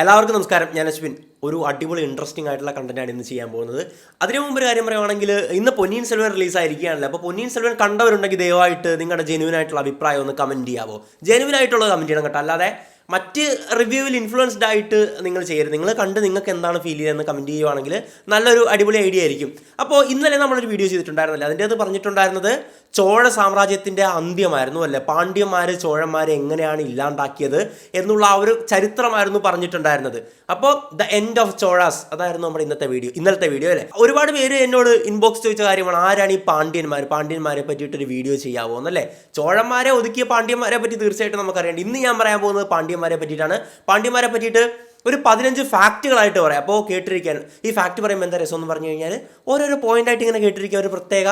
എല്ലാവർക്കും നമസ്കാരം. ഞാൻ അശ്വിൻ. ഒരു അടിപൊളി ഇൻട്രസ്റ്റിംഗ് ആയിട്ടുള്ള കണ്ടന്റാണ് ഇന്ന് ചെയ്യാൻ പോകുന്നത്. അതിനു മുമ്പ് ഒരു കാര്യം പറയുവാണെങ്കിൽ, ഇന്ന് പൊന്നിയിൻ സെൽവൻ റിലീസായിരിക്കുകയാണല്ലോ. അപ്പോൾ പൊന്നിയിൻ സെൽവൻ കണ്ടവരുണ്ടെങ്കിൽ ദയവായിട്ട് നിങ്ങളുടെ ജെന്യൂൻ ആയിട്ടുള്ള അഭിപ്രായം ഒന്ന് കമൻറ്റ് ചെയ്യാവോ? ജെന്യൂൻ ആയിട്ടുള്ളത് കമൻറ്റ് ചെയ്യണം കേട്ടോ, അല്ലാതെ മറ്റ് റിവ്യൂവിൽ ഇൻഫ്ലുവൻസ്ഡ് ആയിട്ട് നിങ്ങൾ ചെയ്യരുത്. നിങ്ങൾ കണ്ട് നിങ്ങൾക്ക് എന്താണ് ഫീൽ ചെയ്യുന്നതെന്ന് കമൻറ്റ് ചെയ്യുവാണെങ്കിൽ നല്ലൊരു അടിപൊളി ഐഡിയ ആയിരിക്കും. അപ്പോൾ ഇന്നലെ നമ്മളൊരു വീഡിയോ ചെയ്തിട്ടുണ്ടായിരുന്നല്ലേ, അതിൻ്റെ അത് പറഞ്ഞിട്ടുണ്ടായിരുന്നത് ചോഴ സാമ്രാജ്യത്തിൻ്റെ അന്ത്യമായിരുന്നു അല്ലേ, പാണ്ഡ്യന്മാർ ചോഴന്മാരെ എങ്ങനെയാണ് ഇല്ലാണ്ടാക്കിയത് എന്നുള്ള ആ ഒരു ചരിത്രമായിരുന്നു പറഞ്ഞിട്ടുണ്ടായിരുന്നത്. അപ്പോൾ ദ എൻഡ് ഓഫ് ചോഴാസ് അതായിരുന്നു നമ്മുടെ ഇന്നലത്തെ വീഡിയോ അല്ലേ. ഒരുപാട് പേര് എന്നോട് ഇൻബോക്സ് ചോദിച്ച കാര്യമാണ്, ആരാണ് ഈ പാണ്ഡ്യന്മാരെ പറ്റിയിട്ടൊരു വീഡിയോ ചെയ്യാവോ എന്നല്ലേ. ചോഴന്മാരെ ഒതുക്കിയ പാണ്ഡ്യന്മാരെ പറ്റി തീർച്ചയായിട്ടും നമുക്കറിയാം. ഇന്ന് ഞാൻ പറയാൻ പോകുന്നത് പാണ്ഡ്യന്മാരെ പറ്റിയിട്ടാണ്. പാണ്ഡ്യന്മാരെ പറ്റിയിട്ട് ഒരു 15 ഫാക്റ്റുകളായിട്ട് പറയാം. അപ്പോൾ കേട്ടിരിക്കാൻ, ഈ ഫാക്റ്റ് പറയുമ്പോൾ എന്താ രസം എന്ന് പറഞ്ഞു കഴിഞ്ഞാൽ ഓരോരോ പോയിന്റായിട്ട് ഇങ്ങനെ കേട്ടിരിക്കാൻ ഒരു പ്രത്യേക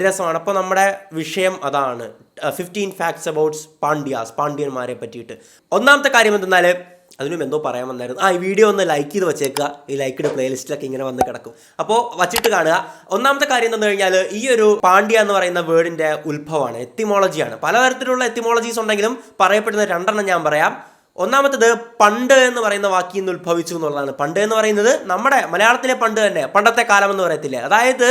രസമാണ്. അപ്പോൾ നമ്മുടെ വിഷയം അതാണ്, 15 ഫാക്ട്സ് അബൌട്ട്സ് പാണ്ഡ്യന്മാരെ പറ്റിയിട്ട്. ഒന്നാമത്തെ കാര്യം എന്തെന്നാൽ, അതിനും എന്തോ പറയാൻ വന്നായിരുന്നു. ഈ വീഡിയോ ഒന്ന് ലൈക്ക് ചെയ്ത് വെച്ചേക്കുക. ഈ ലൈക്കിൻ്റെ പ്ലേലിസ്റ്റിലൊക്കെ ഇങ്ങനെ വന്ന് കിടക്കും, അപ്പോൾ വച്ചിട്ട് കാണുക. ഒന്നാമത്തെ കാര്യം എന്താണെന്ന് കഴിഞ്ഞാൽ, ഈ ഒരു പാണ്ഡ്യ എന്ന് പറയുന്ന വേർഡിൻ്റെ ഉത്ഭവമാണ്, എത്തിമോളജിയാണ്. പലതരത്തിലുള്ള എത്തിമോളജീസ് ഉണ്ടെങ്കിലും പറയപ്പെടുന്ന 2 ഞാൻ പറയാം. ഒന്നാമത്തത് പണ്ട് എന്ന് പറയുന്ന വാക്കിൽ നിന്ന് ഉത്ഭവിച്ചു എന്നുള്ളതാണ്. പണ്ട് എന്ന് പറയുന്നത് നമ്മുടെ മലയാളത്തിലെ പണ്ട് തന്നെ, പണ്ടത്തെ കാലം എന്ന് പറയത്തില്ലേ, അതായത്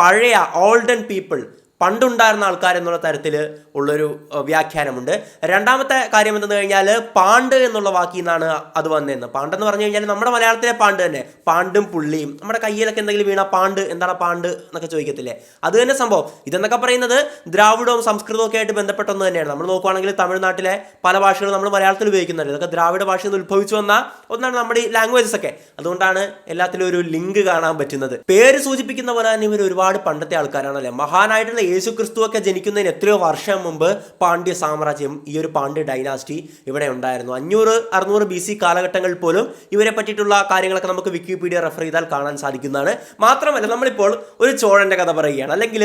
പഴയ ഓൾഡൻ പീപ്പിൾ, പണ്ടുണ്ടായിരുന്ന ആൾക്കാർ എന്നുള്ള തരത്തിൽ ഉള്ളൊരു വ്യാഖ്യാനമുണ്ട്. രണ്ടാമത്തെ കാര്യം എന്തെന്ന് കഴിഞ്ഞാൽ, പാണ്ട് എന്നുള്ള വാക്കിൽ നിന്നാണ് അത് വന്നതെന്ന്. പാണ്ടെന്ന് പറഞ്ഞു കഴിഞ്ഞാൽ നമ്മുടെ മലയാളത്തിലെ പാണ്ട് തന്നെ, പാണ്ടും പുള്ളിയും. നമ്മുടെ കയ്യിലൊക്കെ എന്തെങ്കിലും വീണ പാണ്ട്, എന്താണ് പാണ്ട് എന്നൊക്കെ ചോദിക്കത്തില്ലേ, അത് തന്നെ സംഭവം. ഇതെന്നൊക്കെ പറയുന്നത് ദ്രാവിഡവും സംസ്കൃതവും ഒക്കെ ആയിട്ട് ബന്ധപ്പെട്ടൊന്ന് തന്നെയാണ്. നമ്മൾ നോക്കുവാണെങ്കിൽ തമിഴ്നാട്ടിലെ പല ഭാഷകളും നമ്മൾ മലയാളത്തിൽ ഉപയോഗിക്കുന്നുണ്ട്. ഇതൊക്കെ ദ്രാവിഡ ഭാഷയിൽ നിന്ന് ഉത്ഭവിച്ചു വന്ന ഒന്നാണ് നമ്മുടെ ഈ ലാംഗ്വേജസ് ഒക്കെ. അതുകൊണ്ടാണ് എല്ലാത്തിലും ഒരു ലിങ്ക് കാണാൻ പറ്റുന്നത്. പേര് സൂചിപ്പിക്കുന്ന പോലെ തന്നെ ഇവർ ഒരുപാട് പണ്ടത്തെ ആൾക്കാരാണല്ലേ. മഹാനായിട്ടുള്ള യേശു ക്രിസ്തു ഒക്കെ ജനിക്കുന്നതിന് എത്രയോ വർഷം മുമ്പ് പാണ്ഡ്യ സാമ്രാജ്യം, ഈ ഒരു പാണ്ഡ്യ ഡൈനാസ്റ്റി ഇവിടെ ഉണ്ടായിരുന്നു. 500-600 BC കാലഘട്ടങ്ങളിൽ പോലും ഇവരെ പറ്റിയിട്ടുള്ള കാര്യങ്ങളൊക്കെ നമുക്ക് വിക്കിപീഡിയ റെഫർ ചെയ്താൽ കാണാൻ സാധിക്കുന്നതാണ്. മാത്രമല്ല, നമ്മളിപ്പോൾ ഒരു ചോഴൻ്റെ കഥ പറയുകയാണ്, അല്ലെങ്കിൽ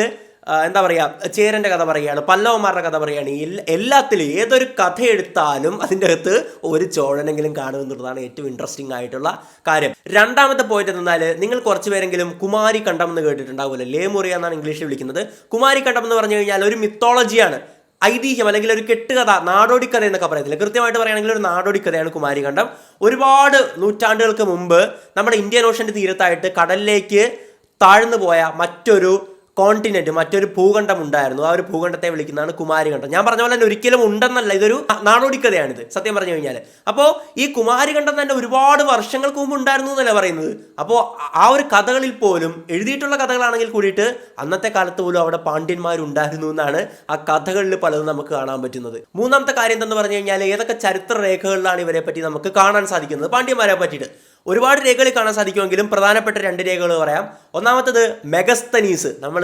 എന്താ പറയുക, ചേരൻ്റെ കഥ പറയുകയാണ്, പല്ലവന്മാരുടെ കഥ പറയുകയാണ്. എല്ലാത്തിലും ഏതൊരു കഥ എടുത്താലും അതിൻ്റെ അകത്ത് ഒരു ചോഴനെങ്കിലും കാണുമെന്നുള്ളതാണ് ഏറ്റവും ഇൻട്രസ്റ്റിംഗ് ആയിട്ടുള്ള കാര്യം. രണ്ടാമത്തെ പോയിന്റ് എന്നാൽ, നിങ്ങൾ കുറച്ച് പേരെങ്കിലും കുമാരി കണ്ടം എന്ന് കേട്ടിട്ടുണ്ടാവില്ല. ലേമുറിയ എന്നാണ് ഇംഗ്ലീഷിൽ വിളിക്കുന്നത്. കുമാരി കണ്ടം എന്ന് പറഞ്ഞു കഴിഞ്ഞാൽ ഒരു മിത്തോളജിയാണ്, ഐതിഹ്യം, അല്ലെങ്കിൽ ഒരു കെട്ടുകഥ, നാടോടിക്കഥ എന്നൊക്കെ പറയത്തില്ല. കൃത്യമായിട്ട് പറയുകയാണെങ്കിൽ ഒരു നാടോടിക്കഥയാണ് കുമാരിഖണ്ഡം. ഒരുപാട് നൂറ്റാണ്ടുകൾക്ക് മുമ്പ് നമ്മുടെ ഇന്ത്യൻ ഓഷൻ്റെ തീരത്തായിട്ട് കടലിലേക്ക് താഴ്ന്നു പോയ മറ്റൊരു കോണ്ടിനെന്റ്, മറ്റൊരു ഭൂഖണ്ഡം ഉണ്ടായിരുന്നു. ആ ഒരു ഭൂഖണ്ഡത്തെ വിളിക്കുന്നതാണ് കുമാരിഖണ്ഡം. ഞാൻ പറഞ്ഞ പോലെ തന്നെ ഒരിക്കലും ഉണ്ടെന്നല്ല, ഇതൊരു നാടോടിക്കഥയാണിത് സത്യം പറഞ്ഞു കഴിഞ്ഞാൽ. അപ്പോൾ ഈ കുമാരിഖണ്ഡം തന്നെ ഒരുപാട് വർഷങ്ങൾക്ക് മുമ്പ് ഉണ്ടായിരുന്നു എന്നല്ല പറയുന്നത്. അപ്പോൾ ആ ഒരു കഥകളിൽ പോലും, എഴുതിയിട്ടുള്ള കഥകളാണെങ്കിൽ കൂടിയിട്ട്, അന്നത്തെ കാലത്ത് പോലും അവിടെ പാണ്ഡ്യന്മാരുണ്ടായിരുന്നു എന്നാണ് ആ കഥകളിൽ പലതും നമുക്ക് കാണാൻ പറ്റുന്നത്. മൂന്നാമത്തെ കാര്യം എന്തെന്ന് പറഞ്ഞു കഴിഞ്ഞാൽ, ഏതൊക്കെ ചരിത്ര രേഖകളിലാണ് ഇവരെ പറ്റി നമുക്ക് കാണാൻ സാധിക്കുന്നത്, പാണ്ഡ്യന്മാരെ പറ്റിയിട്ട് ഒരുപാട് രേഖകൾ കാണാൻ സാധിക്കുമെങ്കിലും പ്രധാനപ്പെട്ട 2 രേഖകൾ പറയാം. ഒന്നാമത്തത് മെഗസ്തനീസ്, നമ്മൾ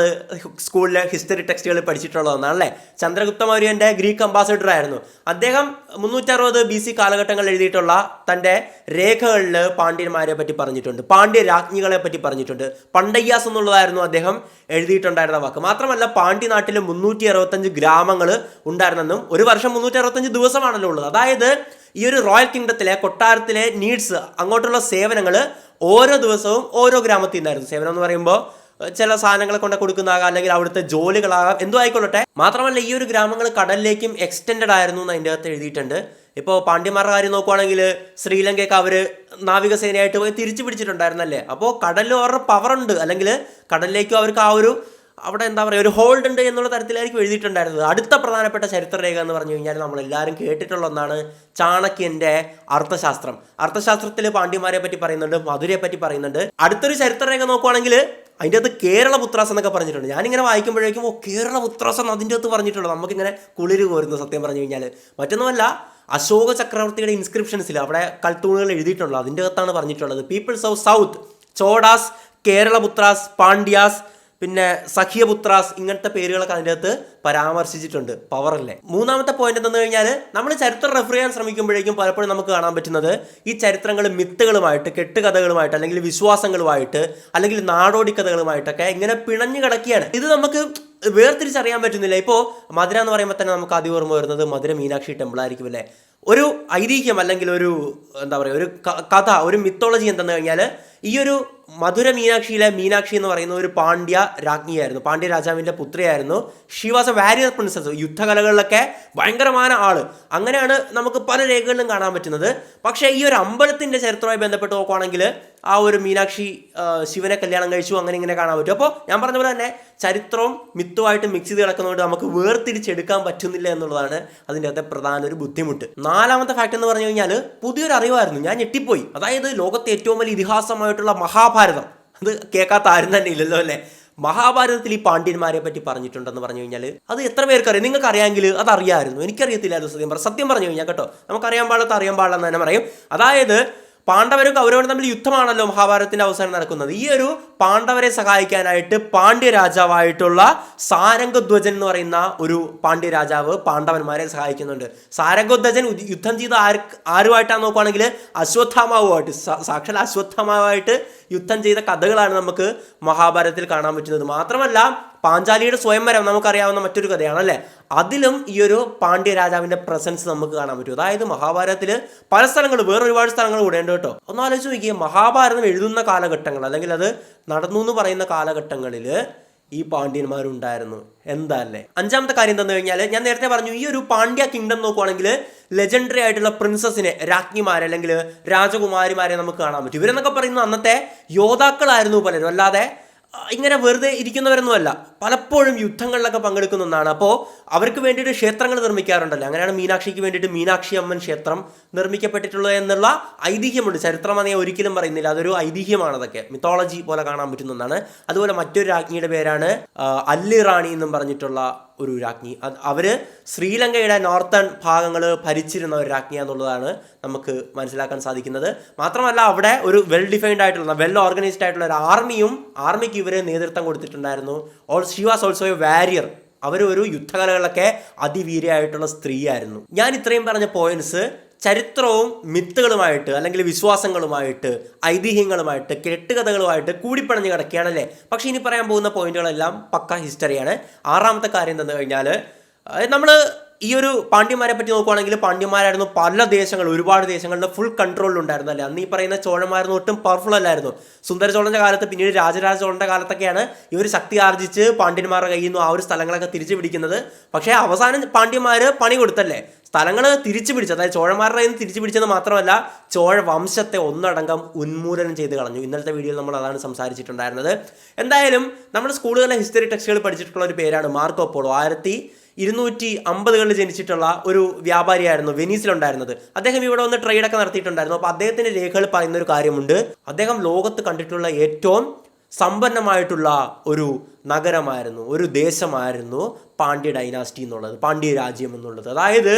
സ്കൂളിലെ ഹിസ്റ്ററി ടെക്സ്റ്റുകളിൽ പഠിച്ചിട്ടുള്ള ഒന്നാണല്ലേ. ചന്ദ്രഗുപ്ത മൗര്യൻ്റെ ഗ്രീക്ക് അംബാസഡർ ആയിരുന്നു അദ്ദേഹം. 360 BC കാലഘട്ടങ്ങളിൽ എഴുതിയിട്ടുള്ള തൻ്റെ രേഖകളിൽ പാണ്ഡ്യന്മാരെ പറ്റി പറഞ്ഞിട്ടുണ്ട്, പാണ്ഡ്യ രാജ്ഞികളെ പറ്റി പറഞ്ഞിട്ടുണ്ട്. പണ്ടയ്യാസ് എന്നുള്ളതായിരുന്നു അദ്ദേഹം എഴുതിയിട്ടുണ്ടായിരുന്ന വാക്ക്. മാത്രമല്ല, പാണ്ഡ്യ നാട്ടിൽ 365 ഗ്രാമങ്ങൾ ഉണ്ടായിരുന്നെന്നും ഒരു വർഷം 365 ദിവസമാണല്ലോ ഉള്ളത്. അതായത് ഈ ഒരു റോയൽ കിങ്ഡത്തിലെ കൊട്ടാരത്തിലെ നീഡ്സ്, അങ്ങോട്ടുള്ള സേവനങ്ങൾ ഓരോ ദിവസവും ഓരോ ഗ്രാമത്തിൽ നിന്നായിരുന്നു. സേവനം എന്ന് പറയുമ്പോൾ ചില സാധനങ്ങളെ കൊണ്ട് കൊടുക്കുന്നതാകാം, അല്ലെങ്കിൽ അവിടുത്തെ ജോലികളാകാം, എന്തോ ആയിക്കൊള്ളട്ടെ. മാത്രമല്ല, ഈ ഒരു ഗ്രാമങ്ങൾ കടലിലേക്കും എക്സ്റ്റെൻഡ് ആയിരുന്നു എന്ന് അതിൻ്റെ അകത്ത് എഴുതിയിട്ടുണ്ട്. ഇപ്പോൾ പാണ്ഡ്യന്മാരുടെ കാര്യം നോക്കുവാണെങ്കിൽ ശ്രീലങ്കയൊക്കെ അവർ നാവികസേനയായിട്ട് പോയി തിരിച്ചു പിടിച്ചിട്ടുണ്ടായിരുന്നല്ലേ. അപ്പോൾ കടലിൽ അവരുടെ പവറുണ്ട്, അല്ലെങ്കിൽ കടലിലേക്കും അവർക്ക് ആ ഒരു അവിടെ എന്താ പറയുക, ഒരു ഹോൾഡ് ഉണ്ട് എന്നുള്ള തരത്തിലായിരിക്കും എഴുതിയിട്ടുണ്ടായിരുന്നത്. അടുത്ത പ്രധാനപ്പെട്ട ചരിത്രരേഖ എന്ന് പറഞ്ഞു കഴിഞ്ഞാൽ നമ്മളെല്ലാവരും കേട്ടിട്ടുള്ള ഒന്നാണ്, ചാണക്യൻ്റെ അർത്ഥശാസ്ത്രം. അർത്ഥശാസ്ത്രത്തിൽ പാണ്ഡ്യന്മാരെ പറ്റി പറയുന്നുണ്ട്, മധുരയെ പറ്റി പറയുന്നുണ്ട്. അടുത്തൊരു ചരിത്രരേഖ നോക്കുവാണെങ്കിൽ അതിൻ്റെ അകത്ത് കേരളപുത്രാസ് എന്നൊക്കെ പറഞ്ഞിട്ടുണ്ട്. ഞാനിങ്ങനെ വായിക്കുമ്പോഴേക്കും കേരളപുത്രാസ് എന്ന് അതിൻ്റെ അകത്ത് പറഞ്ഞിട്ടുള്ളത് നമുക്കിങ്ങനെ കുളിര് കോരുന്നു സത്യം പറഞ്ഞു കഴിഞ്ഞാൽ. മറ്റൊന്നുമല്ല, അശോക ചക്രവർത്തിയുടെ ഇൻസ്ക്രിപ്ഷൻസിൽ അവിടെ കൽത്തൂണുകൾ എഴുതിയിട്ടുള്ളത് അതിൻ്റെ അകത്താണ് പറഞ്ഞിട്ടുള്ളത്, പീപ്പിൾസ് ഓഫ് സൗത്ത്, ചോഡാസ്, കേരളപുത്രാസ്, പാണ്ഡ്യാസ്, പിന്നെ സഖ്യപുത്രാസ്, ഇങ്ങനത്തെ പേരുകളൊക്കെ അതിൻ്റെ അകത്ത് പരാമർശിച്ചിട്ടുണ്ട്. പവറല്ലേ. മൂന്നാമത്തെ പോയിന്റ് എന്തെന്ന് കഴിഞ്ഞാൽ, നമ്മൾ ചരിത്രം റെഫർ ചെയ്യാൻ ശ്രമിക്കുമ്പോഴേക്കും പലപ്പോഴും നമുക്ക് കാണാൻ പറ്റുന്നത് ഈ ചരിത്രങ്ങൾ മിത്തുകളുമായിട്ട്, കെട്ടുകഥകളുമായിട്ട്, അല്ലെങ്കിൽ വിശ്വാസങ്ങളുമായിട്ട്, അല്ലെങ്കിൽ നാടോടി കഥകളുമായിട്ടൊക്കെ ഇങ്ങനെ പിണഞ്ഞു കിടക്കുകയാണ്. ഇത് നമുക്ക് വേർതിരിച്ചറിയാൻ പറ്റുന്നില്ല. ഇപ്പോൾ മധുര എന്ന് പറയുമ്പോൾ തന്നെ നമുക്ക് ആദ്യം ഓർമ്മ വരുന്നത് മധുര മീനാക്ഷി ടെമ്പിൾ ആയിരിക്കും അല്ലേ. ഒരു ഐതിഹ്യം, അല്ലെങ്കിൽ ഒരു എന്താ പറയുക, ഒരു കഥ, ഒരു മിത്തോളജി എന്തെന്ന് കഴിഞ്ഞാൽ, ഈ ഒരു മധുര മീനാക്ഷിയിലെ മീനാക്ഷി എന്ന് പറയുന്ന ഒരു പാണ്ഡ്യ രാജ്ഞിയായിരുന്നു, പാണ്ഡ്യ രാജാവിൻ്റെ പുത്രിയായിരുന്നു. She was a warrior princess, യുദ്ധകലകളിലൊക്കെ ഭയങ്കരമായ ആള്. അങ്ങനെയാണ് നമുക്ക് പല രേഖകളിലും കാണാൻ പറ്റുന്നത്. പക്ഷേ ഈ ഒരു അമ്പലത്തിൻ്റെ ചരിത്രവുമായി ബന്ധപ്പെട്ട് നോക്കുവാണെങ്കിൽ ആ ഒരു മീനാക്ഷി ശിവനെ കല്യാണം കഴിച്ചു, അങ്ങനെ ഇങ്ങനെ കാണാൻ പറ്റും. അപ്പോൾ ഞാൻ പറഞ്ഞ പോലെ തന്നെ ചരിത്രവും മിത്തുമായിട്ട് മിക്സ് ചെയ്ത് കിടക്കുന്നതുകൊണ്ട് നമുക്ക് വേർതിരിച്ചെടുക്കാൻ പറ്റുന്നില്ല എന്നുള്ളതാണ് അതിൻ്റെ അകത്തെ പ്രധാന ഒരു ബുദ്ധിമുട്ട്. നാലാമത്തെ ഫാക്ട് എന്ന് പറഞ്ഞു കഴിഞ്ഞാൽ പുതിയൊരു അറിവായിരുന്നു, ഞാൻ ഞെട്ടിപ്പോയി. അതായത് ലോകത്തെ ഏറ്റവും വലിയ ഇതിഹാസമായിട്ടുള്ള മഹാഭാരതം, അത് കേൾക്കാത്ത ആരും തന്നെ ഇല്ലല്ലോ അല്ലേ. മഹാഭാരതത്തിൽ ഈ പാണ്ഡ്യന്മാരെ പറ്റി പറഞ്ഞിട്ടുണ്ടെന്ന് പറഞ്ഞു കഴിഞ്ഞാൽ അത് എത്ര പേർക്ക് അറിയാം? നിങ്ങൾക്ക് അറിയാമെങ്കിൽ അത് അറിയാമായിരുന്നു, എനിക്കറിയത്തില്ലായിരുന്നു സത്യം പറഞ്ഞു കഴിഞ്ഞാൽ കേട്ടോ. നമുക്കറിയാൻ പാടില്ല, അറിയാൻ പാടില്ല എന്ന് തന്നെ പറയും. അതായത് പാണ്ഡവരും കൗരവരും തമ്മിൽ യുദ്ധമാണല്ലോ മഹാഭാരതത്തിന്റെ അവസാനം നടക്കുന്നത്. ഈ ഒരു പാണ്ഡവരെ സഹായിക്കാനായിട്ട് പാണ്ഡ്യ രാജാവായിട്ടുള്ള സാരംഗധ്വജൻ എന്ന് പറയുന്ന ഒരു പാണ്ഡ്യ രാജാവ് പാണ്ഡവന്മാരെ സഹായിക്കുന്നുണ്ട്. സാരംഗധ്വജൻ യുദ്ധം ചെയ്ത ആരുമായിട്ടാണ് നോക്കുവാണെങ്കിൽ അശ്വത്ഥാമാവുമായിട്ട്, സാക്ഷാൽ അശ്വത്ഥാമാവായിട്ട് യുദ്ധം ചെയ്ത കഥകളാണ് നമുക്ക് മഹാഭാരതത്തിൽ കാണാൻ പറ്റുന്നത്. മാത്രമല്ല പാഞ്ചാലിയുടെ സ്വയംവരം നമുക്കറിയാവുന്ന മറ്റൊരു കഥയാണല്ലേ, അതിലും ഈ ഒരു പാണ്ഡ്യ രാജാവിന്റെ പ്രസൻസ് നമുക്ക് കാണാൻ പറ്റും. അതായത് മഹാഭാരതത്തിൽ പല സ്ഥലങ്ങൾ, വേറെ ഒരുപാട് സ്ഥലങ്ങൾ കൂടെ ഉണ്ട് കേട്ടോ. ഒന്ന് ആലോചിച്ച് നോക്കിയാൽ മഹാഭാരതം എഴുതുന്ന കാലഘട്ടങ്ങൾ അല്ലെങ്കിൽ അത് നടന്നു എന്ന് പറയുന്ന കാലഘട്ടങ്ങളിൽ ഈ പാണ്ഡ്യന്മാരുണ്ടായിരുന്നു. എന്താ അല്ലേ. അഞ്ചാമത്തെ കാര്യം എന്താണെന്ന് കഴിഞ്ഞാൽ ഞാൻ നേരത്തെ പറഞ്ഞു, ഈ ഒരു പാണ്ഡ്യ കിങ്ഡം നോക്കുവാണെങ്കിൽ ലെജൻഡറി ആയിട്ടുള്ള പ്രിൻസസിനെ, രാജ്ഞിമാരെ അല്ലെങ്കിൽ രാജകുമാരിമാരെ നമുക്ക് കാണാൻ പറ്റും. ഇവരെന്നൊക്കെ പറയുന്നത് അന്നത്തെ യോദ്ധാക്കളായിരുന്നു പലരും, അല്ലാതെ ഇങ്ങനെ വെറുതെ ഇരിക്കുന്നവരൊന്നുമല്ല. പലപ്പോഴും യുദ്ധങ്ങളിലൊക്കെ പങ്കെടുക്കുന്ന ഒന്നാണ്. അപ്പോൾ അവർക്ക് വേണ്ടിയിട്ട് ക്ഷേത്രങ്ങൾ നിർമ്മിക്കാറുണ്ടല്ലോ. അങ്ങനെയാണ് മീനാക്ഷിക്ക് വേണ്ടിയിട്ട് മീനാക്ഷി അമ്മൻ ക്ഷേത്രം നിർമ്മിക്കപ്പെട്ടിട്ടുള്ളത് എന്നുള്ള ഐതിഹ്യമുണ്ട്. ചരിത്രമെന്ന് ഞാൻ ഒരിക്കലും പറയുന്നില്ല, അതൊരു ഐതിഹ്യമാണ്, അതൊക്കെ മിത്തോളജി പോലെ കാണാൻ പറ്റുന്ന ഒന്നാണ്. അതുപോലെ മറ്റൊരു രാജ്ഞിയുടെ പേരാണ് അല്ലി റാണി എന്നും പറഞ്ഞിട്ടുള്ള ഒരു രാജ്ഞി. അവര് ശ്രീലങ്കയുടെ നോർത്തേൺ ഭാഗങ്ങൾ ഭരിച്ചിരുന്ന ഒരു രാജ്ഞിയാന്നുള്ളതാണ് നമുക്ക് മനസ്സിലാക്കാൻ സാധിക്കുന്നത്. മാത്രമല്ല അവിടെ ഒരു വെൽ ഡിഫൈൻഡ് ആയിട്ടുള്ള, വെൽ ഓർഗനൈസ്ഡ് ആയിട്ടുള്ള ഒരു ആർമിക്ക് ഇവര് നേതൃത്വം കൊടുത്തിട്ടുണ്ടായിരുന്നു. She was also a warrior. അവർ ഒരു യുദ്ധകലകളിലൊക്കെ അതിവീരയായിട്ടുള്ള സ്ത്രീയായിരുന്നു. ഞാൻ ഇത്രയും പറഞ്ഞ പോയിന്റ്സ് ചരിത്രവും മിത്തുകളുമായിട്ട് അല്ലെങ്കിൽ വിശ്വാസങ്ങളുമായിട്ട് ഐതിഹ്യങ്ങളുമായിട്ട് കെട്ടുകഥകളുമായിട്ട് കൂടിപ്പണഞ്ഞ് കിടക്കുകയാണല്ലേ. പക്ഷേ ഇനി പറയാൻ പോകുന്ന പോയിന്റുകളെല്ലാം പക്ക ഹിസ്റ്ററിയാണ്. ആറാമത്തെ കാര്യം എന്താണെന്ന് കഴിഞ്ഞാൽ നമ്മൾ ഈ ഒരു പാണ്ഡ്യന്മാരെ പറ്റി നോക്കുവാണെങ്കിൽ പാണ്ഡ്യന്മാരായിരുന്നു പല ദേശങ്ങൾ, ഒരുപാട് ദേശങ്ങളുടെ ഫുൾ കൺട്രോളിലുണ്ടായിരുന്നു അല്ലേ. അന്ന് ഈ പറയുന്ന ചോഴന്മാരൊന്നും ഒട്ടും പവർഫുൾ അല്ലായിരുന്നു. സുന്ദര ചോളന്റെ കാലത്ത്, പിന്നീട് രാജരാജ ചോളന്റെ കാലത്തൊക്കെയാണ് ഇവർ ശക്തി ആർജിച്ച് പാണ്ഡ്യന്മാരുടെ കയ്യിൽ നിന്ന് ആ ഒരു സ്ഥലങ്ങളൊക്കെ തിരിച്ചു പിടിക്കുന്നത്. പക്ഷേ അവസാനം പാണ്ഡ്യന്മാർ പണി കൊടുത്തല്ലേ സ്ഥലങ്ങൾ തിരിച്ചു പിടിച്ചു. അതായത് ചോഴന്മാരുടെ കയ്യിൽ നിന്ന് തിരിച്ചു പിടിച്ചത് മാത്രമല്ല, ചോഴ വംശത്തെ ഒന്നടങ്കം ഉന്മൂലനം ചെയ്ത് കളഞ്ഞു. ഇന്നലത്തെ വീഡിയോയിൽ നമ്മൾ അതാണ് സംസാരിച്ചിട്ടുണ്ടായിരുന്നത്. എന്തായാലും നമ്മുടെ സ്കൂളുകളിലെ ഹിസ്റ്ററി ടെക്സ്റ്റുകൾ പഠിച്ചിട്ടുള്ള ഒരു പേരാണ് മാർക്കോ പോളോ. 1250 ജനിച്ചിട്ടുള്ള ഒരു വ്യാപാരിയായിരുന്നു, വെനീസിലുണ്ടായിരുന്നത്. അദ്ദേഹം ഇവിടെ വന്ന് ട്രേഡൊക്കെ നടത്തിയിട്ടുണ്ടായിരുന്നു. അപ്പോൾ അദ്ദേഹത്തിൻ്റെ രേഖകൾ പറയുന്ന ഒരു കാര്യമുണ്ട്, അദ്ദേഹം ലോകത്ത് കണ്ടിട്ടുള്ള ഏറ്റവും സമ്പന്നമായിട്ടുള്ള ഒരു നഗരമായിരുന്നു, ഒരു ദേശമായിരുന്നു പാണ്ഡ്യ ഡൈനാസ്റ്റി എന്നുള്ളത്, പാണ്ഡ്യ രാജ്യം എന്നുള്ളത്. അതായത്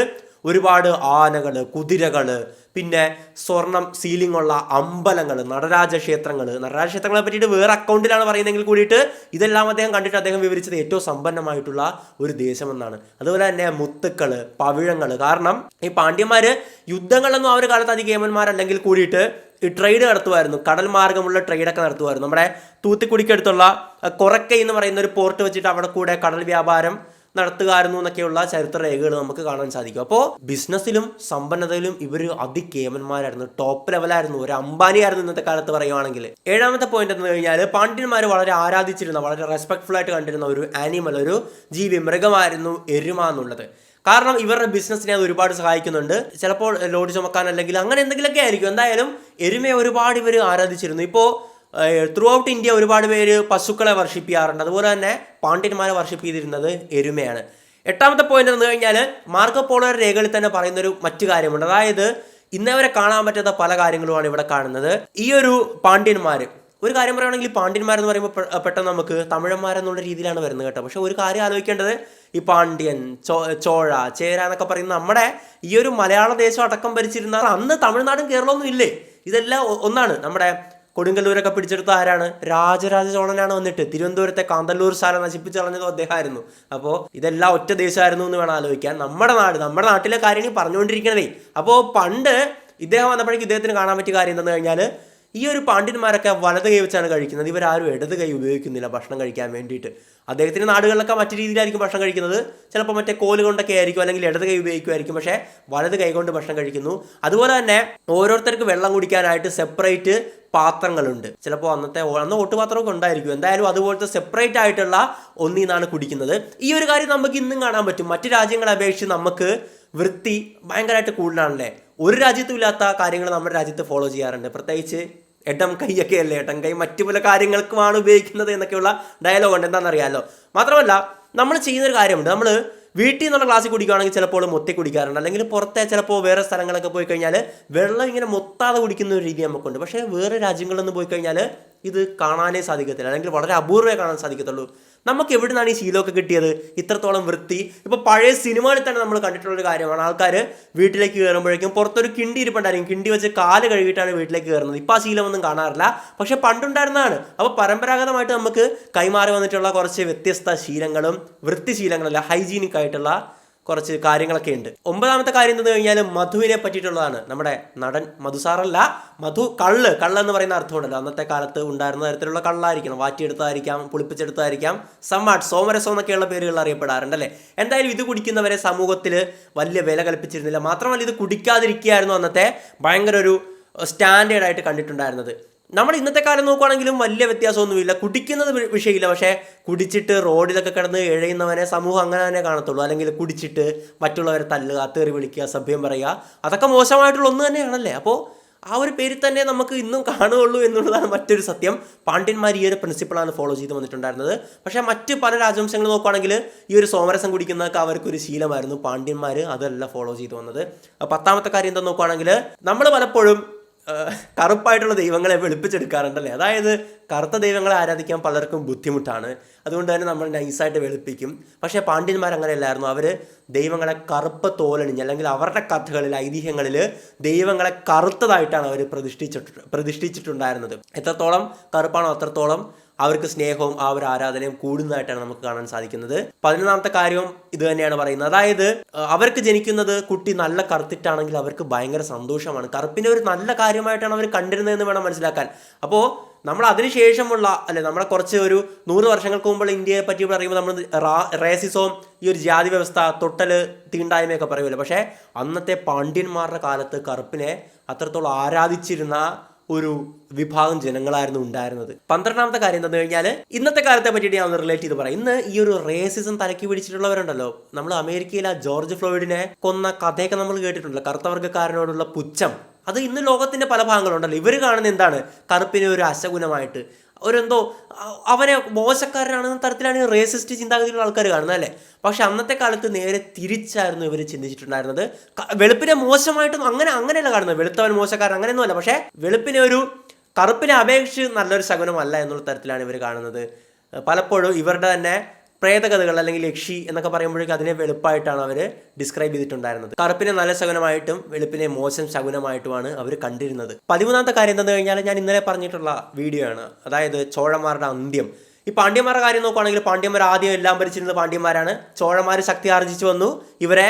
ഒരുപാട് ആനകൾ, കുതിരകൾ, പിന്നെ സ്വർണം സീലിംഗ് ഉള്ള അമ്പലങ്ങൾ, നടരാജ ക്ഷേത്രങ്ങളെ പറ്റിയിട്ട് വേറെ അക്കൗണ്ടിലാണ് പറയുന്നതെങ്കിൽ കൂടിയിട്ട് ഇതെല്ലാം അദ്ദേഹം കണ്ടിട്ട് അദ്ദേഹം വിവരിച്ചത് ഏറ്റവും സമ്പന്നമായിട്ടുള്ള ഒരു ദേശമെന്നാണ്. അതുപോലെ തന്നെ മുത്തുക്കൾ, പവിഴങ്ങൾ. കാരണം ഈ പാണ്ഡ്യന്മാർ യുദ്ധങ്ങളൊന്നും ആ ഒരു കാലത്ത് അതികേമന്മാരല്ലെങ്കിൽ കൂടിയിട്ട് ഈ ട്രേഡ് നടത്തുമായിരുന്നു, കടൽ മാർഗമുള്ള ട്രേഡൊക്കെ നടത്തുമായിരുന്നു. നമ്മുടെ തൂത്തുക്കുടിക്കടുത്തുള്ള കൊറക്കൈ എന്ന് പറയുന്ന ഒരു പോർട്ട് വെച്ചിട്ട് അവിടെ കൂടെ കടൽ വ്യാപാരം നടത്തുകയായിരുന്നു എന്നൊക്കെയുള്ള ചരിത്ര രേഖകൾ നമുക്ക് കാണാൻ സാധിക്കും. അപ്പോൾ ബിസിനസ്സിലും സമ്പന്നതയിലും ഇവർ അതികേമന്മാരായിരുന്നു, ടോപ്പ് ലെവലായിരുന്നു, ഒരു അംബാനിയായിരുന്നു ഇന്നത്തെ കാലത്ത് പറയുവാണെങ്കിൽ. ഏഴാമത്തെ പോയിന്റ് എന്ന് കഴിഞ്ഞാൽ പാണ്ഡ്യന്മാർ വളരെ ആരാധിച്ചിരുന്ന, വളരെ റെസ്പെക്ട്ഫുൾ ആയിട്ട് കണ്ടിരുന്ന ഒരു ആനിമൽ, ഒരു ജീവി, മൃഗമായിരുന്നു എരുമ എന്നുള്ളത്. കാരണം ഇവരുടെ ബിസിനസ്സിനെ അത് ഒരുപാട് സഹായിക്കുന്നുണ്ട്. ചിലപ്പോൾ ലോഡ് ചുമക്കാൻ അല്ലെങ്കിൽ അങ്ങനെ എന്തെങ്കിലുമൊക്കെ ആയിരിക്കും. എന്തായാലും എരുമയെ ഒരുപാട് ഇവർ ആരാധിച്ചിരുന്നു. ഇപ്പോൾ ത്രൂ ഔട്ട് ഇന്ത്യ ഒരുപാട് പേര് പശുക്കളെ വർഷിപ്പ് ചെയ്യാറുണ്ട്. അതുപോലെ തന്നെ പാണ്ഡ്യന്മാരെ വർഷിപ്പ് ചെയ്തിരുന്നത് എരുമയാണ്. എട്ടാമത്തെ പോയിന്റ് എന്ന് കഴിഞ്ഞാൽ മാർക്കോ പോളോയുടെ രേഖകളിൽ തന്നെ പറയുന്നൊരു മറ്റു കാര്യമുണ്ട്. അതായത് ഇന്നവരെ കാണാൻ പറ്റാത്ത പല കാര്യങ്ങളുമാണ് ഇവിടെ കാണുന്നത്. ഈ ഒരു പാണ്ഡ്യന്മാർ, ഒരു കാര്യം പറയുകയാണെങ്കിൽ പാണ്ഡ്യന്മാരെന്ന് പറയുമ്പോൾ പെട്ടെന്ന് നമുക്ക് തമിഴന്മാരെന്നുള്ള രീതിയിലാണ് വരുന്നത് കേട്ടോ. പക്ഷെ ഒരു കാര്യം ആലോചിക്കേണ്ടത്, ഈ പാണ്ഡ്യൻ, ചോഴ, ചേര എന്നൊക്കെ പറയുന്ന നമ്മുടെ ഈ ഒരു മലയാള ദേശം അടക്കം ഭരിച്ചിരുന്ന അന്ന് തമിഴ്നാടും കേരളമൊന്നും ഇല്ലേ, ഇതെല്ലാം ഒന്നാണ്. നമ്മുടെ കൊടുങ്ങല്ലൂരൊക്കെ പിടിച്ചെടുത്ത ആരാണ്? രാജരാജ ചോളനാണ് വന്നിട്ട് തിരുവനന്തപുരത്തെ കാന്തല്ലൂർ ശാല നശിപ്പിച്ച് കളഞ്ഞത് അദ്ദേഹമായിരുന്നു. അപ്പോൾ ഇതെല്ലാം ഒറ്റ ദേശമായിരുന്നു എന്ന് വേണം ആലോചിക്കാൻ. നമ്മുടെ നാട്ടിലെ കാര്യം പറഞ്ഞുകൊണ്ടിരിക്കണതേ. അപ്പോൾ പണ്ട് ഇദ്ദേഹം വന്നപ്പോഴേക്കും ഇദ്ദേഹത്തിന് കാണാൻ പറ്റിയ കാര്യം എന്താണെന്ന് കഴിഞ്ഞാൽ ഈ ഒരു പാണ്ഡ്യന്മാരൊക്കെ വലത് കൈ വെച്ചാണ് കഴിക്കുന്നത്. ഇവരാരും ഇടത് കൈ ഉപയോഗിക്കുന്നില്ല ഭക്ഷണം കഴിക്കാൻ വേണ്ടിയിട്ട്. അദ്ദേഹത്തിൻ്റെ നാടുകളിലൊക്കെ മറ്റു രീതിയിലായിരിക്കും ഭക്ഷണം കഴിക്കുന്നത്. ചിലപ്പോൾ മറ്റേ കോല് കൊണ്ടൊക്കെ ആയിരിക്കും, അല്ലെങ്കിൽ ഇടത് കൈ ഉപയോഗിക്കുമായിരിക്കും. പക്ഷേ വലത് കൈ കൊണ്ട് ഭക്ഷണം കഴിക്കുന്നു. അതുപോലെ തന്നെ ഓരോരുത്തർക്ക് വെള്ളം കുടിക്കാനായിട്ട് സെപ്പറേറ്റ് പാത്രങ്ങളുണ്ട്. ചിലപ്പോൾ അന്ന് ഓട്ടുപാത്രമൊക്കെ ഉണ്ടായിരിക്കും. എന്തായാലും അതുപോലത്തെ സെപ്പറേറ്റ് ആയിട്ടുള്ള ഒന്നിൽ നിന്നാണ് കുടിക്കുന്നത്. ഈ ഒരു കാര്യം നമുക്ക് ഇന്നും കാണാൻ പറ്റും. മറ്റു രാജ്യങ്ങളെ അപേക്ഷിച്ച് നമുക്ക് വൃത്തി ഭയങ്കരമായിട്ട് കൂടുതലാണല്ലേ. ഒരു രാജ്യത്തും ഇല്ലാത്ത കാര്യങ്ങൾ നമ്മുടെ രാജ്യത്ത് ഫോളോ ചെയ്യാറുണ്ട്. പ്രത്യേകിച്ച് എട്ടം കൈയൊക്കെ അല്ലേ, എട്ടം കൈ മറ്റു പല കാര്യങ്ങൾക്കുമാണ് ഉപയോഗിക്കുന്നത് എന്നൊക്കെയുള്ള ഡയലോഗ് ഉണ്ട്. എന്താണെന്നറിയാമല്ലോ. മാത്രമല്ല നമ്മൾ ചെയ്യുന്നൊരു കാര്യമുണ്ട്. നമ്മൾ വീട്ടിൽ നിന്നുള്ള ഗ്ലാസ്സിൽ കുടിക്കുകയാണെങ്കിൽ ചിലപ്പോൾ മൊത്തി കുടിക്കാറുണ്ട്, അല്ലെങ്കിൽ പുറത്തെ ചിലപ്പോൾ വേറെ സ്ഥലങ്ങളൊക്കെ പോയി കഴിഞ്ഞാൽ വെള്ളം ഇങ്ങനെ മൊത്താതെ കുടിക്കുന്ന ഒരു രീതി നമുക്കുണ്ട്. പക്ഷേ വേറെ രാജ്യങ്ങളിലൊന്നും പോയി കഴിഞ്ഞാൽ ഇത് കാണാനേ സാധിക്കത്തില്ല, അല്ലെങ്കിൽ വളരെ അപൂർവമേ കാണാൻ സാധിക്കത്തുള്ളൂ. നമുക്ക് എവിടെ നിന്നാണ് ഈ ശീലമൊക്കെ കിട്ടിയത്? ഇത്രത്തോളം വൃത്തി. ഇപ്പോൾ പഴയ സിനിമകളിൽ തന്നെ നമ്മൾ കണ്ടിട്ടുള്ളൊരു കാര്യമാണ്. ആൾക്കാർ വീട്ടിലേക്ക് കയറുമ്പോഴേക്കും പുറത്തൊരു കിണ്ടി ഇരിപ്പുണ്ടായിരിക്കും. കിണ്ടി വെച്ച് കാല് കഴുകിയിട്ടാണ് വീട്ടിലേക്ക് കയറുന്നത്. ഇപ്പോൾ ആ ശീലമൊന്നും കാണാറില്ല, പക്ഷെ പണ്ടുണ്ടായിരുന്നതാണ്. അപ്പോൾ പരമ്പരാഗതമായിട്ട് നമുക്ക് കൈമാറി വന്നിട്ടുള്ള കുറച്ച് വ്യത്യസ്ത ശീലങ്ങളും വൃത്തിശീലങ്ങളല്ല, ഹൈജീനിക് ആയിട്ടുള്ള കുറച്ച് കാര്യങ്ങളൊക്കെ ഉണ്ട്. 9ാമത്തെ കാര്യം എന്ന് കഴിഞ്ഞാൽ മധുവിനെ പറ്റിയിട്ടുള്ളതാണ്. നമ്മുടെ നടൻ മധുസാറല്ല, മധു കള്ള് എന്ന് പറയുന്ന അർത്ഥമുണ്ടല്ലോ. അന്നത്തെ കാലത്ത് ഉണ്ടായിരുന്ന തരത്തിലുള്ള കള്ളായിരിക്കണം. വാറ്റിയെടുത്തായിരിക്കാം, പുളിപ്പിച്ചെടുത്തായിരിക്കാം, സോമരസം എന്നൊക്കെയുള്ള പേരുകൾ അറിയപ്പെടാറുണ്ടല്ലേ. എന്തായാലും ഇത് കുടിക്കുന്നവരെ സമൂഹത്തിൽ വലിയ വില കൽപ്പിച്ചിരുന്നില്ല. മാത്രമല്ല ഇത് കുടിക്കാതിരിക്കുകയായിരുന്നു അന്നത്തെ ഭയങ്കര ഒരു സ്റ്റാൻഡേർഡായിട്ട് കണ്ടിട്ടുണ്ടായിരുന്നത്. നമ്മൾ ഇന്നത്തെ കാലം നോക്കുകയാണെങ്കിലും വലിയ വ്യത്യാസമൊന്നുമില്ല. കുടിക്കുന്നത് വിഷയമില്ല, പക്ഷേ കുടിച്ചിട്ട് റോഡിലൊക്കെ കിടന്ന് എഴയുന്നവനെ സമൂഹം അങ്ങനെ തന്നെ കാണത്തുള്ളൂ. അല്ലെങ്കിൽ കുടിച്ചിട്ട് മറ്റുള്ളവരെ തല്ലുക, തെറി വിളിക്കുക, സഭ്യം പറയുക, അതൊക്കെ മോശമായിട്ടുള്ള ഒന്ന് തന്നെയാണല്ലേ. അപ്പോൾ ആ ഒരു പേരിൽ തന്നെ നമുക്ക് ഇന്നും കാണുകയുള്ളൂ എന്നുള്ളതാണ് മറ്റൊരു സത്യം. പാണ്ഡ്യന്മാർ ഈ ഒരു പ്രിൻസിപ്പിളാണ് ഫോളോ ചെയ്ത് വന്നിട്ടുണ്ടായിരുന്നത്. പക്ഷേ മറ്റ് പല രാജവംശങ്ങൾ നോക്കുകയാണെങ്കിൽ ഈ ഒരു സോമരസം കുടിക്കുന്നതൊക്കെ അവർക്കൊരു ശീലമായിരുന്നു. പാണ്ഡ്യന്മാർ അതല്ല ഫോളോ ചെയ്ത് വന്നത്. 10ാമത്തെ കാര്യം എന്താ നോക്കുകയാണെങ്കിൽ നമ്മൾ പലപ്പോഴും കറുപ്പായിട്ടുള്ള ദൈവങ്ങളെ വെളുപ്പിച്ചെടുക്കാറുണ്ടല്ലേ. അതായത് കറുത്ത ദൈവങ്ങളെ ആരാധിക്കാൻ പലർക്കും ബുദ്ധിമുട്ടാണ്. അതുകൊണ്ട് തന്നെ നമ്മൾ നൈസായിട്ട് വെളുപ്പിക്കും. പക്ഷേ പാണ്ഡ്യന്മാർ അങ്ങനെയല്ലായിരുന്നു. അവർ ദൈവങ്ങളെ കറുപ്പ് തോലണിഞ്ഞ്, അല്ലെങ്കിൽ അവരുടെ കഥകളിൽ, ഐതിഹ്യങ്ങളിൽ ദൈവങ്ങളെ കറുത്തതായിട്ടാണ് അവർ പ്രതിഷ്ഠിച്ചിട്ടുണ്ടായിരുന്നത്. എത്രത്തോളം കറുപ്പാണോ അത്രത്തോളം അവർക്ക് സ്നേഹവും ആ ഒരു ആരാധനയും കൂടുന്നതായിട്ടാണ് നമുക്ക് കാണാൻ സാധിക്കുന്നത്. 11ാമത്തെ കാര്യവും ഇത് തന്നെയാണ് പറയുന്നത്. അതായത് അവർക്ക് ജനിക്കുന്നത് കുട്ടി നല്ല കറുത്തിട്ടാണെങ്കിൽ അവർക്ക് ഭയങ്കര സന്തോഷമാണ്. കറുപ്പിനെ ഒരു നല്ല കാര്യമായിട്ടാണ് അവർ കണ്ടിരുന്നതെന്ന് വേണം മനസ്സിലാക്കാൻ. അപ്പോൾ നമ്മൾ അതിനുശേഷമുള്ള നമ്മളെ കുറച്ച് ഒരു 100 വർഷങ്ങൾക്ക് മുമ്പുള്ള ഇന്ത്യയെ പറ്റി പറയുമ്പോൾ നമ്മൾ റേസിസവും ഈ ഒരു ജാതി വ്യവസ്ഥ, തൊട്ടല്, തീണ്ടായ്മയൊക്കെ പറയുമല്ലോ. പക്ഷേ അന്നത്തെ പാണ്ഡ്യന്മാരുടെ കാലത്ത് കറുപ്പിനെ അത്രത്തോളം ആരാധിച്ചിരുന്ന ഒരു വിഭാഗം ജനങ്ങളായിരുന്നു ഉണ്ടായിരുന്നത്. 12ാമത്തെ കാര്യം എന്താണെന്ന് കഴിഞ്ഞാൽ ഇന്നത്തെ കാലത്തെ പറ്റിയിട്ട് ഞാൻ ഒന്ന് റിലേറ്റ് ചെയ്ത് പറയാം. ഇന്ന് ഈ ഒരു റേസിസം തലക്കി പിടിച്ചിട്ടുള്ളവരുണ്ടല്ലോ. നമ്മൾ അമേരിക്കയിലെ ജോർജ് ഫ്ലോയിഡിനെ കൊന്ന കഥയൊക്കെ നമ്മൾ കേട്ടിട്ടുണ്ടല്ലോ. കറുത്തവർഗക്കാരനോടുള്ള പുച്ഛം, അത് ഇന്ന് ലോകത്തിന്റെ പല ഭാഗങ്ങളുണ്ടല്ലോ. ഇവർ കാണുന്ന എന്താണ്? കറുപ്പിനെ ഒരു അശകുനമായിട്ട്, ഒരെന്തോ അവനെ മോശക്കാരനാണെന്ന തരത്തിലാണ് ഈ റേസിസ്റ്റ് ചിന്താഗതിയുള്ള ആൾക്കാർ കാണുന്നത് അല്ലേ. പക്ഷെ അന്നത്തെ കാലത്ത് നേരെ തിരിച്ചായിരുന്നു ഇവർ ചിന്തിച്ചിട്ടുണ്ടായിരുന്നത്. വെളുപ്പിനെ മോശമായിട്ടൊന്നും അങ്ങനെയല്ല കാണുന്നത്. വെളുത്തവൻ മോശക്കാരൻ അങ്ങനെയൊന്നുമല്ല. പക്ഷേ വെളുപ്പിനെ ഒരു കറുപ്പിനെ അപേക്ഷിച്ച് നല്ലൊരു ശകുനമല്ല എന്നുള്ള തരത്തിലാണ് ഇവർ കാണുന്നത്. പലപ്പോഴും ഇവരുടെ തന്നെ പ്രേതകഥകൾ അല്ലെങ്കിൽ യക്ഷി എന്നൊക്കെ പറയുമ്പോഴേക്കും അതിനെ വെളുപ്പായിട്ടാണ് അവർ ഡിസ്ക്രൈബ് ചെയ്തിട്ടുണ്ടായിരുന്നത്. കറുപ്പിനെ നല്ല ശകുനമായിട്ടും വെളുപ്പിനെ മോശം ശകുനമായിട്ടുമാണ് അവർ കണ്ടിരുന്നത്. 13ാമത്തെ കാര്യം എന്താണെന്ന് കഴിഞ്ഞാൽ ഞാൻ ഇന്നലെ പറഞ്ഞിട്ടുള്ള വീഡിയോ ആണ്. അതായത് ചോഴന്മാരുടെ അന്ത്യം. ഈ പാണ്ഡ്യന്മാരുടെ കാര്യം നോക്കുകയാണെങ്കിൽ പാണ്ഡ്യന്മാർ ആദ്യം എല്ലാം ഭരിച്ചിരുന്നത് പാണ്ഡ്യന്മാരാണ്. ചോഴന്മാർ ശക്തി ആർജിച്ചു വന്നു, ഇവരെ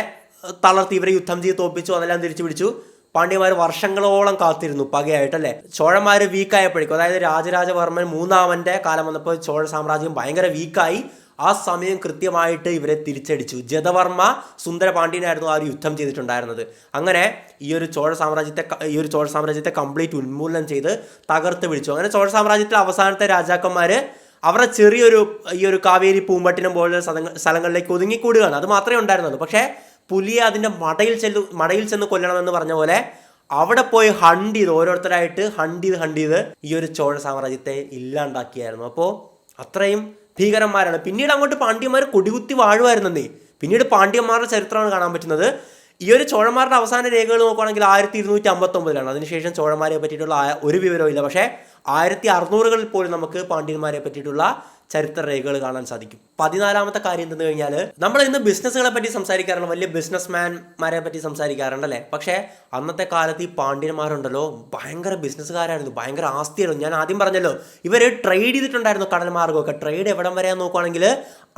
തളർത്തി, ഇവരെ യുദ്ധം ചെയ്ത് തോൽപ്പിച്ചു, അതെല്ലാം തിരിച്ചു പിടിച്ചു. പാണ്ഡ്യന്മാർ വർഷങ്ങളോളം കാത്തിരുന്നു പകയായിട്ടല്ലേ. ചോഴന്മാർ വീക്കായപ്പോഴേക്കും, അതായത് രാജരാജവർമ്മൻ 3ാമൻ്റെ കാലം വന്നപ്പോൾ ചോഴ സാമ്രാജ്യം ഭയങ്കര വീക്കായി. ആ സമയം കൃത്യമായിട്ട് ഇവരെ തിരിച്ചടിച്ചു. ജതവർമ്മ സുന്ദരപാണ്ഡ്യനായിരുന്നു ആ ഒരു യുദ്ധം ചെയ്തിട്ടുണ്ടായിരുന്നത്. അങ്ങനെ ഈ ഒരു ചോഴ സാമ്രാജ്യത്തെ കംപ്ലീറ്റ് ഉന്മൂലനം ചെയ്ത് തകർത്ത് പിടിച്ചു. അങ്ങനെ ചോഴ സാമ്രാജ്യത്തിലെ അവസാനത്തെ രാജാക്കന്മാർ അവരുടെ ചെറിയൊരു ഈ ഒരു കാവേരി പൂമ്പട്ടിനം പോലുള്ള സ്ഥലങ്ങളിലേക്ക് ഒതുങ്ങിക്കൂടുകയാണ്. അത് മാത്രമേ ഉണ്ടായിരുന്നുള്ളൂ. പക്ഷേ പുലിയെ അതിൻ്റെ മടയിൽ ചെന്ന് കൊല്ലണമെന്ന് പറഞ്ഞ പോലെ അവിടെ പോയി ഹണ്ട് ചെയ്ത്, ഓരോരുത്തരായിട്ട് ഹണ്ട് ചെയ്ത് ഈ ഒരു ചോഴ സാമ്രാജ്യത്തെ ഇല്ലാണ്ടാക്കിയായിരുന്നു. അപ്പോൾ അത്രയും ഭീകരന്മാരാണ്. പിന്നീട് അങ്ങോട്ട് പാണ്ഡ്യന്മാർ കൊടികുത്തി വാഴുമായിരുന്നേ. പിന്നീട് പാണ്ഡ്യന്മാരുടെ ചരിത്രമാണ് കാണാൻ പറ്റുന്നത്. ഈ ഒരു ചോഴന്മാരുടെ അവസാന രേഖകൾ നോക്കുകയാണെങ്കിൽ 1259 അതിനുശേഷം ചോഴന്മാരെ പറ്റിയിട്ടുള്ള ഒരു വിവരവും ഇല്ല. പക്ഷേ 1600-കളിൽ പോലും നമുക്ക് പാണ്ഡ്യന്മാരെ പറ്റിയിട്ടുള്ള ചരിത്ര രേഖകൾ കാണാൻ സാധിക്കും. 14ാമത്തെ കാര്യം എന്തെന്ന് കഴിഞ്ഞാൽ നമ്മൾ ഇന്ന് ബിസിനസ്സുകളെ പറ്റി സംസാരിക്കാറുണ്ട്, വലിയ ബിസിനസ്മാൻമാരെ പറ്റി സംസാരിക്കാറുണ്ടല്ലേ. പക്ഷേ അന്നത്തെ കാലത്ത് ഈ പാണ്ഡ്യന്മാരുണ്ടല്ലോ ഭയങ്കര ബിസിനസ്സുകാരായിരുന്നു, ഭയങ്കര ആസ്തിയായിരുന്നു. ഞാൻ ആദ്യം പറഞ്ഞല്ലോ, ഇവർ ട്രേഡ് ചെയ്തിട്ടുണ്ടായിരുന്നു. കടൽ മാർഗ്ഗമൊക്കെ ട്രേഡ് എവിടം വരെ നോക്കുകയാണെങ്കിൽ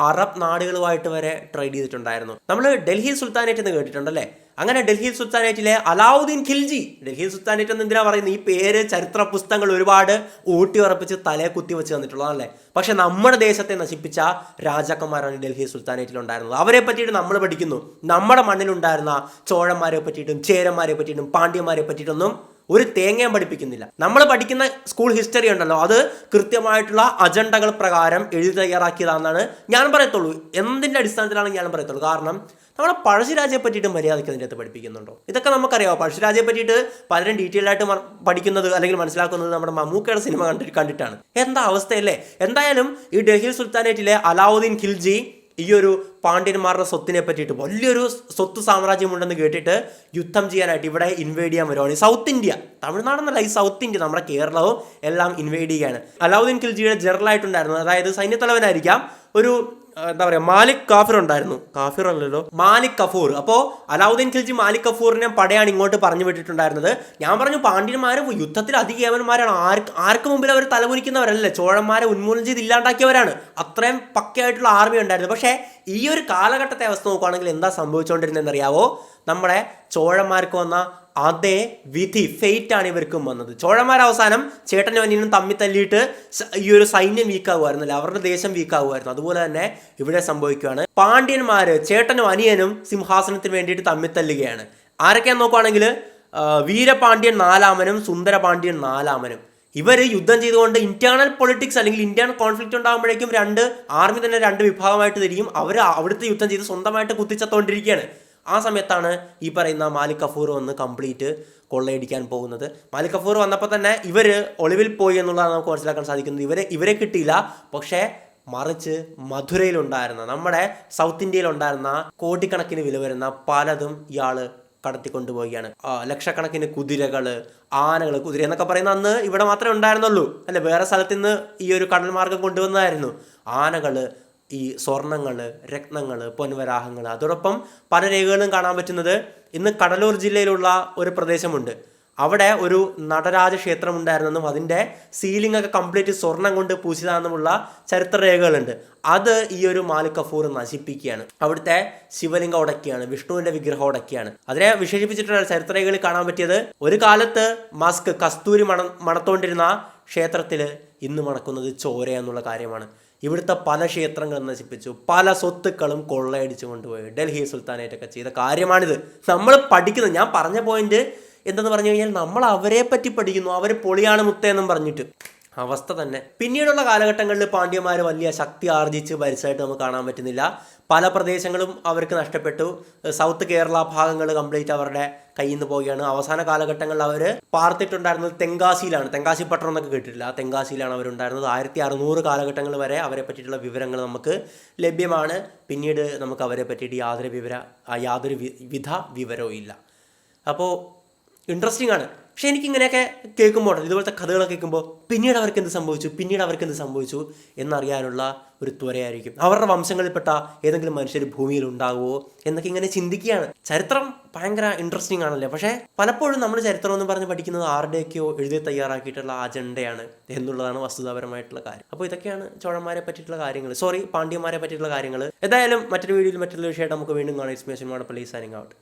അറബ് നാടുകളുമായിട്ട് വരെ ട്രേഡ് ചെയ്തിട്ടുണ്ടായിരുന്നു. നമ്മൾ ഡൽഹി സുൽത്താനേറ്റ് എന്ന് കേട്ടിട്ടുണ്ടല്ലേ. അങ്ങനെ ഡൽഹി സുൽത്താനേറ്റിലെ അലാവുദ്ദീൻ ഖിൽജി, ഡൽഹി സുൽത്താനേറ്റ് എന്ന് എന്തിനാ പറയുന്നത്, ഈ പേര് ചരിത്ര പുസ്തകങ്ങൾ ഒരുപാട് ഊട്ടി ഉറപ്പിച്ച് തലയെ കുത്തി വെച്ച് തന്നിട്ടുള്ളതല്ലേ. പക്ഷെ നമ്മുടെ ദേശത്തെ നശിപ്പിച്ച രാജാക്കന്മാരാണ് ഡൽഹി സുൽത്താനേറ്റിൽ ഉണ്ടായിരുന്നത്. അവരെ പറ്റിയിട്ട് നമ്മൾ പഠിക്കുന്നു. നമ്മുടെ മണ്ണിലുണ്ടായിരുന്ന ചോഴന്മാരെ പറ്റിയിട്ടും ചേരന്മാരെ പറ്റിയിട്ടും പാണ്ഡ്യന്മാരെ പറ്റിയിട്ടൊന്നും ഒരു തേങ്ങയും പഠിപ്പിക്കുന്നില്ല. നമ്മൾ പഠിക്കുന്ന സ്കൂൾ ഹിസ്റ്ററി ഉണ്ടല്ലോ, അത് കൃത്യമായിട്ടുള്ള അജണ്ടകൾ പ്രകാരം എഴുതി തയ്യാറാക്കിയതാണെന്നാണ് ഞാൻ പറയത്തുള്ളൂ. എന്തിൻ്റെ അടിസ്ഥാനത്തിലാണ് ഞാൻ പറയത്തുള്ളൂ? കാരണം നമ്മുടെ പഴശ്ശിരാജയെ പറ്റിയിട്ട് മര്യാദയ്ക്ക് അതിൻ്റെ അകത്ത് പഠിപ്പിക്കുന്നുണ്ടോ? ഇതൊക്കെ നമുക്കറിയാമോ? പഴശ്ശിരാജയെ പറ്റിയിട്ട് പലരും ഡീറ്റെയിൽ ആയിട്ട് പഠിക്കുന്നത് അല്ലെങ്കിൽ മനസ്സിലാക്കുന്നത് നമ്മുടെ മമ്മൂക്കയുടെ സിനിമ കണ്ടിട്ടാണ്. എന്താ അവസ്ഥയല്ലേ. എന്തായാലും ഈ ഡൽഹി സുൽത്താനേറ്റിലെ അലാവുദ്ദീൻ ഖിൽജി ഈ ഒരു പാണ്ഡ്യന്മാരുടെ സ്വത്തിനെ പറ്റിയിട്ട് വലിയൊരു സ്വത്ത് സാമ്രാജ്യമുണ്ടെന്ന് കേട്ടിട്ട് യുദ്ധം ചെയ്യാനായിട്ട് ഇവിടെ ഇൻവൈഡ് ചെയ്യാൻ വരുവാണ്. സൗത്ത് ഇന്ത്യ, തമിഴ്നാടെന്നല്ല, ഈ സൗത്ത് ഇന്ത്യ, നമ്മുടെ കേരളവും എല്ലാം ഇൻവൈഡ് ചെയ്യുകയാണ്. അലാവുദ്ദീൻ ഖിൽജിയുടെ ജനറലായിട്ടുണ്ടായിരുന്നു, അതായത് സൈന്യത്തലവനായിരിക്കാം, ഒരു എന്താ പറയുക, മാലിക് കാഫിർ ഉണ്ടായിരുന്നു. കാഫിർ അല്ലല്ലോ, മാലിക് കഫൂർ. അപ്പോൾ അലാവുദ്ദീൻ ഖിൽജി മാലിക് കഫൂറിനെ പടയാണ് ഇങ്ങോട്ട് പറഞ്ഞു വിട്ടിട്ടുണ്ടായിരുന്നത്. ഞാൻ പറഞ്ഞു പാണ്ഡ്യന്മാർ യുദ്ധത്തിൽ അതികേവന്മാരാണ്. ആർക്ക് മുമ്പിൽ അവർ തലകുനിക്കുന്നവരല്ലേ, ചോഴന്മാരെ ഉന്മൂലനം ചെയ്ത് ഇല്ലാണ്ടാക്കിയവരാണ്. അത്രയും പക്കയായിട്ടുള്ള ആർമി ഉണ്ടായിരുന്നു. പക്ഷേ ഈ ഒരു കാലഘട്ടത്തെ അവസ്ഥ നോക്കുകയാണെങ്കിൽ എന്താ സംഭവിച്ചുകൊണ്ടിരുന്നതെന്ന് അറിയാവോ? നമ്മുടെ ചോഴന്മാർക്ക് വന്ന അതേ വിധി, ഫെയ്റ്റ് ആണ് ഇവർക്കും വന്നത്. ചോഴന്മാർ അവസാനം ചേട്ടനും അനിയനും തമ്മിൽ തല്ലിയിട്ട് ഈ ഒരു സൈന്യം വീക്കാവുമായിരുന്നില്ല, അവരുടെ ദേശം വീക്കാവുമായിരുന്നു. അതുപോലെ തന്നെ ഇവിടെ സംഭവിക്കുകയാണ്. പാണ്ഡ്യന്മാര് ചേട്ടനും അനിയനും സിംഹാസനത്തിന് വേണ്ടിയിട്ട് തമ്മിൽ തല്ലുകയാണ്. ആരൊക്കെയാന്ന് നോക്കുകയാണെങ്കിൽ വീരപാണ്ഡ്യൻ നാലാമനും സുന്ദരപാണ്ഡ്യൻ നാലാമനും. ഇവർ യുദ്ധം ചെയ്തുകൊണ്ട് ഇന്റേണൽ പൊളിറ്റിക്സ് അല്ലെങ്കിൽ ഇന്റേണൽ കോൺഫ്ലിക്റ്റ് ഉണ്ടാകുമ്പോഴേക്കും ആർമി തന്നെ രണ്ട് വിഭാഗമായിട്ട് തിരിയും. അവർ അവിടുത്തെ യുദ്ധം ചെയ്ത് സ്വന്തമായിട്ട് കുത്തിച്ചത്തോണ്ടിരിക്കുകയാണ്. ആ സമയത്താണ് ഈ പറയുന്ന മാലിക് കഫൂർ വന്ന് കംപ്ലീറ്റ് കൊള്ളയടിക്കാൻ പോകുന്നത്. മാലിക് കഫൂർ വന്നപ്പോൾ തന്നെ ഇവർ ഒളിവിൽ പോയി എന്നുള്ളതാണ് നമുക്ക് മനസ്സിലാക്കാൻ സാധിക്കുന്നത്. ഇവരെ കിട്ടിയില്ല. പക്ഷേ മറിച്ച് മധുരയിലുണ്ടായിരുന്ന, നമ്മുടെ സൗത്ത് ഇന്ത്യയിലുണ്ടായിരുന്ന കോടിക്കണക്കിന് വില വരുന്ന പലതും ഇയാൾ കടത്തിക്കൊണ്ടുപോവുകയാണ്. ലക്ഷക്കണക്കിന് കുതിരകള്, ആനകൾ, കുതിര എന്നൊക്കെ പറയുന്ന അന്ന് ഇവിടെ മാത്രമേ ഉണ്ടായിരുന്നുള്ളൂ, അല്ലെ, വേറെ സ്ഥലത്ത് നിന്ന് ഈ ഒരു കടൽ മാർഗം കൊണ്ടുവന്നതായിരുന്നു. ആനകള്, ഈ സ്വർണ്ണങ്ങള്, രത്നങ്ങള്, പൊൻവരാഹങ്ങൾ, അതോടൊപ്പം പല രേഖകളും കാണാൻ പറ്റുന്നത് ഇന്ന് കടലൂർ ജില്ലയിലുള്ള ഒരു പ്രദേശമുണ്ട്. അവിടെ ഒരു നടരാജ ക്ഷേത്രം ഉണ്ടായിരുന്നെന്നും അതിൻ്റെ സീലിംഗ് ഒക്കെ കംപ്ലീറ്റ് സ്വർണം കൊണ്ട് പൂശിയതാണെന്നുമുള്ള ചരിത്രരേഖകളുണ്ട്. അത് ഈ ഒരു മാലിക് കഫൂർ നശിപ്പിക്കുകയാണ്. അവിടുത്തെ ശിവലിംഗം ഉടക്കിയാണ്, വിഷ്ണുവിന്റെ വിഗ്രഹം ഉടക്കിയാണ്. അതിനെ വിശേഷിപ്പിച്ചിട്ടുള്ള ചരിത്രരേഖകളിൽ കാണാൻ പറ്റിയത്, ഒരു കാലത്ത് മസ്ക് കസ്തൂരി മണത്തോണ്ടിരുന്ന ക്ഷേത്രത്തിൽ ഇന്ന് മണക്കുന്നത് ചോര എന്നുള്ള കാര്യമാണ്. ഇവിടുത്തെ പല ക്ഷേത്രങ്ങളും നശിപ്പിച്ചു, പല സ്വത്തുക്കളും കൊള്ളയടിച്ചു കൊണ്ടുപോയി. ഡൽഹി സുൽത്താനേറ്റൊക്കെ ചെയ്ത കാര്യമാണിത്. നമ്മൾ പഠിക്കുന്നത്, ഞാൻ പറഞ്ഞ പോയിന്റ് എന്തെന്ന് പറഞ്ഞു കഴിഞ്ഞാൽ, നമ്മൾ അവരെ പറ്റി പഠിക്കുന്നു, അവർ പൊളിയാണ് മുത്തേന്നും പറഞ്ഞിട്ട് അവസ്ഥ തന്നെ. പിന്നീടുള്ള കാലഘട്ടങ്ങളിൽ പാണ്ഡ്യന്മാർ വലിയ ശക്തി ആർജിച്ച് ഭരിച്ചതായിട്ട് നമുക്ക് കാണാൻ പറ്റുന്നില്ല. പല പ്രദേശങ്ങളും അവർക്ക് നഷ്ടപ്പെട്ടു. സൗത്ത് കേരള ഭാഗങ്ങൾ കംപ്ലീറ്റ് അവരുടെ കയ്യിൽ നിന്ന് പോവുകയാണ്. അവസാന കാലഘട്ടങ്ങളിൽ അവർ പാർത്തിട്ടുണ്ടായിരുന്നത് തെങ്കാശിയിലാണ്. തെങ്കാശി പട്ടണം എന്നൊക്കെ കേട്ടിട്ടില്ല, തെങ്കാശിയിലാണ് അവരുണ്ടായിരുന്നത്. 1600 കാലഘട്ടങ്ങൾ വരെ അവരെ പറ്റിയിട്ടുള്ള വിവരങ്ങൾ നമുക്ക് ലഭ്യമാണ്. പിന്നീട് നമുക്ക് അവരെ പറ്റിയിട്ട് യാതൊരു വിധ വിവരവും ഇല്ല. അപ്പോൾ ഇൻട്രസ്റ്റിംഗ് ആണ്. പക്ഷെ എനിക്കിങ്ങനെയൊക്കെ കേൾക്കുമ്പോൾ, ഇതുപോലത്തെ കഥകളൊക്കെ കേൾക്കുമ്പോൾ പിന്നീട് അവർക്ക് എന്ത് സംഭവിച്ചു എന്നറിയാനുള്ള ഒരു ത്വരയായിരിക്കും. അവരുടെ വംശങ്ങളിൽപ്പെട്ട ഏതെങ്കിലും മനുഷ്യർ ഭൂമിയിൽ ഉണ്ടാകുമോ എന്നൊക്കെ ഇങ്ങനെ ചിന്തിക്കുകയാണ്. ചരിത്രം ഭയങ്കര ഇൻട്രസ്റ്റിംഗ് ആണല്ലേ. പക്ഷേ പലപ്പോഴും നമ്മൾ ചരിത്രം എന്ന് പറഞ്ഞ് പഠിക്കുന്നത് ആരുടെയൊക്കെയോ എഴുതി തയ്യാറാക്കിയിട്ടുള്ള അജണ്ടയാണ് എന്നുള്ളതാണ് വസ്തുതാപരമായിട്ടുള്ള കാര്യം. അപ്പോൾ ഇതൊക്കെയാണ് ചോഴന്മാരെ പറ്റിയിട്ടുള്ള കാര്യങ്ങൾ, പാണ്ഡ്യന്മാരെ പറ്റിയിട്ടുള്ള കാര്യങ്ങൾ. എന്തായാലും മറ്റൊരു വീഡിയോയിൽ മറ്റൊരു വിഷയമായിട്ട് നമുക്ക് വീണ്ടും കാണാം. It's me Ashwin Madappally signing out.